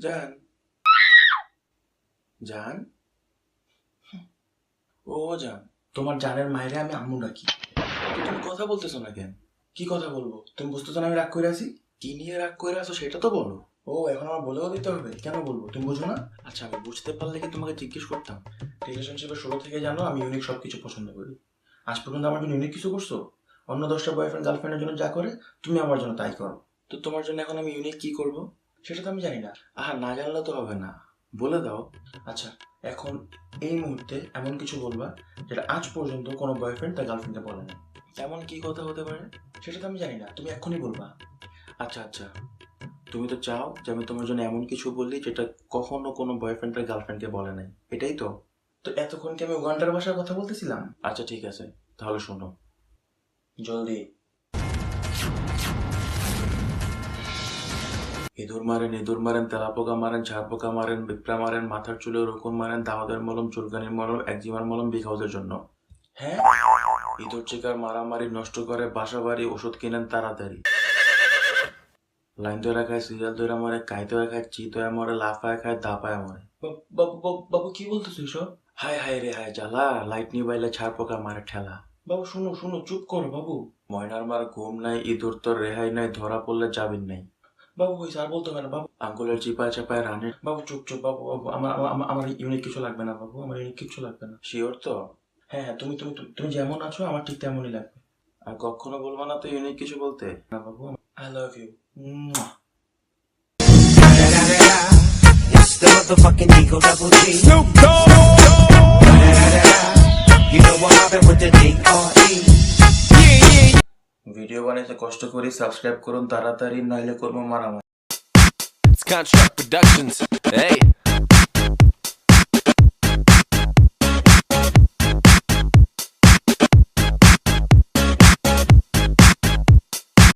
জান জান ও জান, তোমার জানের মায়েরে আমি আম্মু ডাকি। তো তুমি কথা বলতেছো না কেন? কি কথা বলবো? তুমি বুঝতেছো না আমি রাগ করে আছি? কি নিয়ে রাগ করে আছো সেটা তো বলো। ও এখন আমার বলেও দিতে হবে? কেন বলবো, তুমি বুঝো না? আচ্ছা, আমি বুঝতে পারলে কি তোমাকে জিজ্ঞেস করতাম? রিলেশনশিপের শুরু থেকে জানো আমি ইউনিক সবকিছু পছন্দ করি। আজ পর্যন্ত আমার জন্য ইউনিক কিছু করছো? অন্য 10টা বয়ফ্রেন্ড গার্লফ্রেন্ডের জন্য যা করে তুমি আমার জন্য তাই করো। তো তোমার জন্য এখন আমি ইউনিক কি করব সেটা তো আমি জানি না। আহা, না জানলে তো হবে না, বলে দাও। আচ্ছা, এখন এই মুহূর্তে এমন কিছু বলবা যেটা আজ পর্যন্ত কোনো বয়ফ্রেন্ড তার গার্লফ্রেন্ডকে বলে না। এমন কি কথা হতে পারে সেটা তো আমি জানি না, তুমি এক্ষুনি বলবা। আচ্ছা আচ্ছা, তুমি তো চাও যে আমি তোমার জন্য এমন কিছু বললি যেটা কখনো কোনো বয়ফ্রেন্ড তার গার্লফ্রেন্ডকে বলে নাই, এটাই তো? তো এতক্ষণ কি আমি উগান্ডার ভাষায় কথা বলতেছিলাম? আচ্ছা ঠিক আছে, তাহলে শোনো জলদি। ইঁদুর মারেন তেলাপোকা মারেন ঝাড়পোকা মারেন বিপ্রা মারেন মাথার চুলে রকুন মারেন দাওয়াদের মলম চুলকানির মলম একজিমার মলম বিঘাউজের জন্য। হ্যাঁ, ইঁদুর চিকার মারামারি নষ্ট করে বাসা বাড়ি ওষুধ কিনেন তাড়াতাড়ি। লাইন ধরে খায় সিরিয়াল ধরে মরে কাইতে খায় চিত হয়ে মরে লাফায় খায় দাপায় মরে। বাবু বাবু বাবু, কি বলতেছো এসব? হায় হায় রে হায় জ্বালা, লাইট নিবাইলে ছাড় পোকা মারে ঠেলা। বাবু শুনো শুনো, চুপ করো বাবু। ময়নার মার ঘুম নাই, ইঁদুর তোর রেহাই নাই, ধরা পড়লে যাবিন নাই। বাবু ওই স্যার বলতে হবে না বাবু। আঙ্গুলের চিপায় চাপায় রানের। বাবু চুপ চুপ বাবু, বাবু আমার আমার আমার ইউনিক কিছু লাগবে না বাবু, আমার ইউনিক কিছু লাগবে না। শিওর তো? হ্যাঁ হ্যাঁ, তুমি তুমি তুমি যেমন আছো আমার ঠিক তেমনই লাগবে। আর কখনো বলবো না তো ইউনিক কিছু বলতে। না বাবু, I love you. It's the motherfucking Eagle Double G. Snoop Dogg. You know what happened with the D.R.E. Video বানাইতে কষ্ট করি, সাবস্ক্রাইব করুন তাড়াতাড়ি, নাইলে করবো মারামারি। It's Contract Productions. Hey.